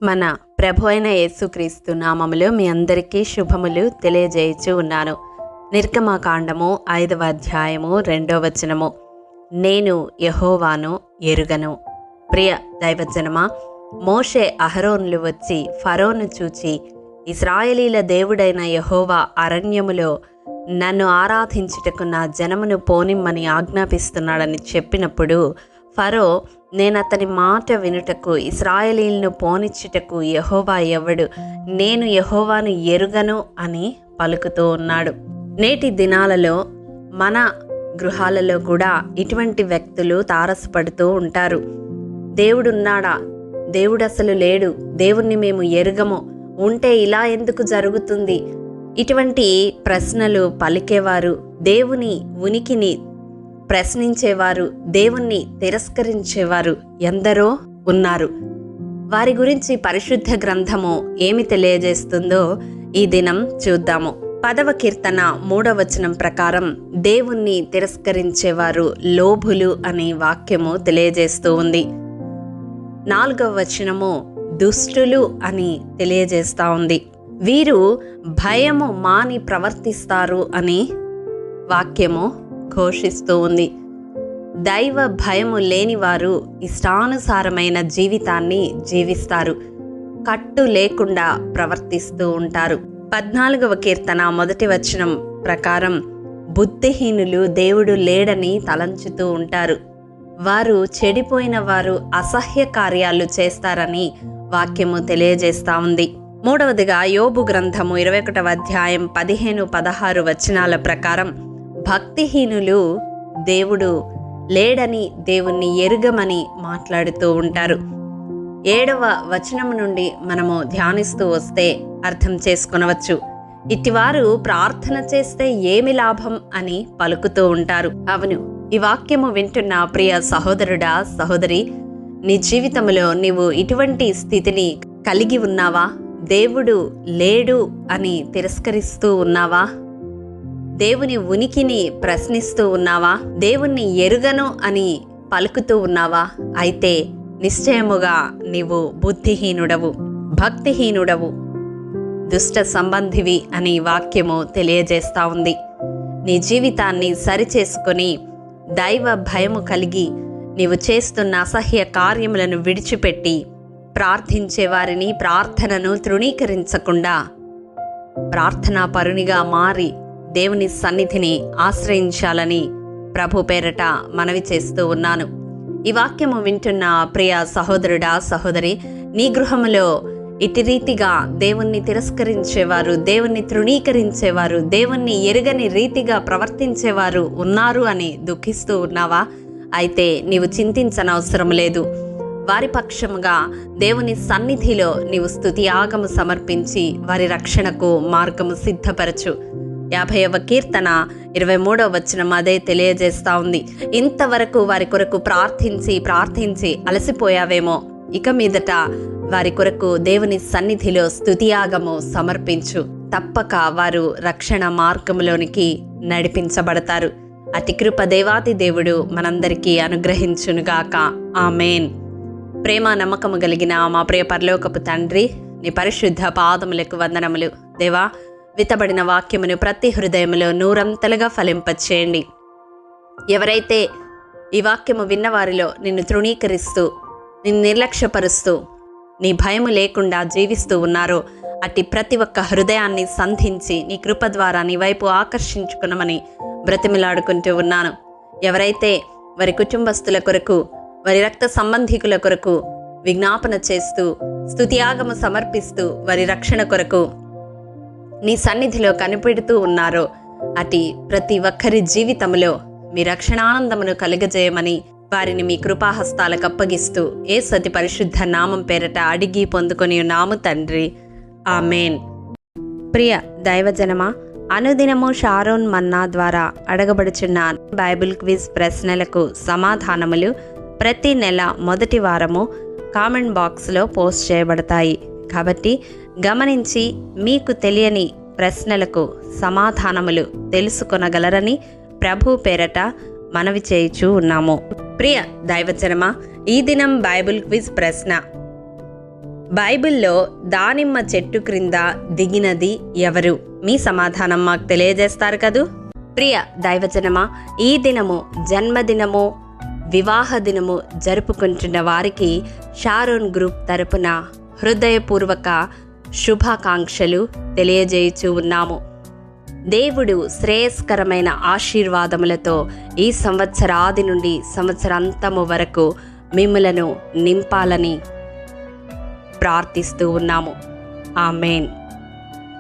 మన ప్రభు అయిన యేసుక్రీస్తు నామములో మీ అందరికీ శుభములు తెలియజేయచ్చు ఉన్నాను. నిర్గమకాండము 5వ అధ్యాయము 2వ వచనము. నేను యెహోవాను ఎరుగను. ప్రియ దైవజనమా, మోషే అహరోనులు వచ్చి ఫరోను చూచి, ఇశ్రాయేలీల దేవుడైన యెహోవా అరణ్యములో నన్ను ఆరాధించుటకు నా జనమును పోనిమ్మని ఆజ్ఞాపిస్తున్నాడని చెప్పినప్పుడు ఫరో, నేను అతని మాట వినుటకు ఇశ్రాయేలీలను పోనిచ్చుటకు యెహోవా ఎవడు, నేను యెహోవాను ఎరుగను అని పలుకుతూ ఉన్నాడు. నేటి దినాలలో మన గృహాలలో కూడా ఇటువంటి వ్యక్తులు తారసపడుతూ ఉంటారు. దేవుడున్నాడా? దేవుడు అసలు లేడు. దేవుణ్ణి మేము ఎరుగము. ఉంటే ఇలా ఎందుకు జరుగుతుంది? ఇటువంటి ప్రశ్నలు పలికేవారు, దేవుని ఉనికిని ప్రశ్నించేవారు, దేవుణ్ణి తిరస్కరించేవారు ఎందరో ఉన్నారు. వారి గురించి పరిశుద్ధ గ్రంథము ఏమి తెలియజేస్తుందో ఈ దినం చూద్దాము. 10వ కీర్తన 3వ వచనం ప్రకారం దేవుణ్ణి తిరస్కరించేవారు లోభులు అనే వాక్యము తెలియజేస్తూ ఉంది. 4వ వచనము దుష్టులు అని తెలియజేస్తూ ఉంది. వీరు భయము మాని ప్రవర్తిస్తారు అని వాక్యము ఘోషిస్తూ ఉంది. దైవ భయము లేని వారు ఇష్టానుసారమైన జీవితాన్ని జీవిస్తారు, కట్టు లేకుండా ప్రవర్తిస్తూ ఉంటారు. 14వ కీర్తన 1వ వచనం ప్రకారం బుద్ధిహీనులు దేవుడు లేడని తలంచుతూ ఉంటారు. వారు చెడిపోయిన వారు అసహ్య కార్యాలు చేస్తారని వాక్యము తెలియజేస్తా ఉంది. మూడవదిగా యోబు గ్రంథము 21వ అధ్యాయం 15-16 వచనాల ప్రకారం భక్తిహీనులు దేవుడు లేడని, దేవుణ్ణి ఎరుగమని మాట్లాడుతూ ఉంటారు. 7వ వచనం నుండి మనము ధ్యానిస్తూ వస్తే అర్థం చేసుకొనవచ్చు. ఇటివారు ప్రార్థన చేస్తే ఏమి లాభం అని పలుకుతూ ఉంటారు. అవును, ఈ వాక్యము వింటున్న ప్రియ సహోదరుడా, సహోదరి, నీ జీవితంలో నీవు ఇటువంటి స్థితిని కలిగి ఉన్నావా? దేవుడు లేడు అని తిరస్కరిస్తూ ఉన్నావా? దేవుని ఉనికిని ప్రశ్నిస్తూ ఉన్నావా? దేవుణ్ణి ఎరుగను అని పలుకుతూ ఉన్నావా? అయితే నిశ్చయముగా నీవు బుద్ధిహీనుడవు, భక్తిహీనుడవు, దుష్ట సంబంధివి అని వాక్యము తెలియజేస్తా ఉంది. నీ జీవితాన్ని సరిచేసుకొని దైవ భయము కలిగి నీవు చేస్తున్న అసహ్య కార్యములను విడిచిపెట్టి ప్రార్థించే వారిని ప్రార్థనను తృణీకరించకుండా ప్రార్థనా పరునిగా మారి దేవుని సన్నిధిని ఆశ్రయించాలని ప్రభు పేరట మనవి చేస్తూ ఉన్నాను. ఈ వాక్యము వింటున్న ప్రియ సహోదరుడా, సహోదరి, నీ గృహములో ఇటు రీతిగా దేవుణ్ణి తిరస్కరించేవారు, దేవుణ్ణి తృణీకరించేవారు, దేవుణ్ణి ఎరుగని రీతిగా ప్రవర్తించేవారు ఉన్నారు అని దుఃఖిస్తూ ఉన్నావా? అయితే నీవు చింతించనవసరం లేదు. వారి పక్షముగా దేవుని సన్నిధిలో నీవు స్తుతియాగము సమర్పించి వారి రక్షణకు మార్గము సిద్ధపరచు. 50వ కీర్తన 23వ వచనం అదే తెలియజేస్తా ఉంది. ఇంతవరకు వారి కొరకు ప్రార్థించి అలసిపోయావేమో, ఇక మీదట వారి కొరకు దేవుని సన్నిధిలో స్తుతియాగము సమర్పించు. తప్పక వారు రక్షణ మార్గంలోనికి నడిపించబడతారు. అతి కృప దేవాతి దేవుడు మనందరికీ అనుగ్రహించునుగాక. ఆమేన్. ప్రేమ నమ్మకము కలిగిన మా ప్రియ పరలోకపు తండ్రి, నీ పరిశుద్ధ పాదములకు వందనములు. దేవా, విత్తబడిన వాక్యమును ప్రతి హృదయములో నూరంతలుగా ఫలింపచేయండి. ఎవరైతే ఈ వాక్యము విన్నవారిలో నిన్ను తృణీకరిస్తూ, నిన్ను నిర్లక్ష్యపరుస్తూ, నీ భయము లేకుండా జీవిస్తూ ఉన్నారో అట్టి ప్రతి ఒక్క హృదయాన్ని సంధించి నీ కృప ద్వారా నీ వైపు ఆకర్షించుకునమని బ్రతిమిలాడుకుంటూ ఉన్నాను. ఎవరైతే వారి కుటుంబస్తుల కొరకు, వారి రక్త సంబంధికుల కొరకు విజ్ఞాపన చేస్తూ, స్తుతియాగము సమర్పిస్తూ వారి రక్షణ కొరకు నీ సన్నిధిలో కనిపెడుతూ ఉన్నారో అటి ప్రతి ఒక్కరి జీవితంలో మీ రక్షణానందమును కలుగజేయమని వారిని మీ కృపాహస్తాలకు అప్పగిస్తూ యేసు అతి పరిశుద్ధ నామం పేరట అడిగి పొందుకొని ఉన్నాము తండ్రి. ఆమేన్. ప్రియ దైవజనమా, అనుదినము షారోన్ మన్నా ద్వారా అడగబడుచున్న బైబిల్ క్విజ్ ప్రశ్నలకు సమాధానములు ప్రతి నెల మొదటి వారము కామెంట్ బాక్స్లో పోస్ట్ చేయబడతాయి. కాబట్టి గమనించి మీకు తెలియని ప్రశ్నలకు సమాధానములు తెలుసుకొనగలరని ప్రభు పేరట మనవి చేయుచూ ఉన్నాము. ప్రియ దైవజనమా, ఈ దినం బైబిల్ క్విజ్ ప్రశ్న: బైబిల్లో దానిమ్మ చెట్టు క్రింద దిగినది ఎవరు? మీ సమాధానం మాకు తెలియజేస్తారు కదూ. ప్రియ దైవజనమా, ఈ దినము జన్మదినము, వివాహ దినము జరుపుకుంటున్న వారికి షారోన్ గ్రూప్ తరపున హృదయపూర్వక శుభాకాంక్షలు తెలియజేయచూ ఉన్నాము. దేవుడు శ్రేయస్కరమైన ఆశీర్వాదములతో ఈ సంవత్సరాది నుండి సంవత్సరాంతము వరకు మిమ్ములను నింపాలని ప్రార్థిస్తూ ఉన్నాము. ఆమేన్.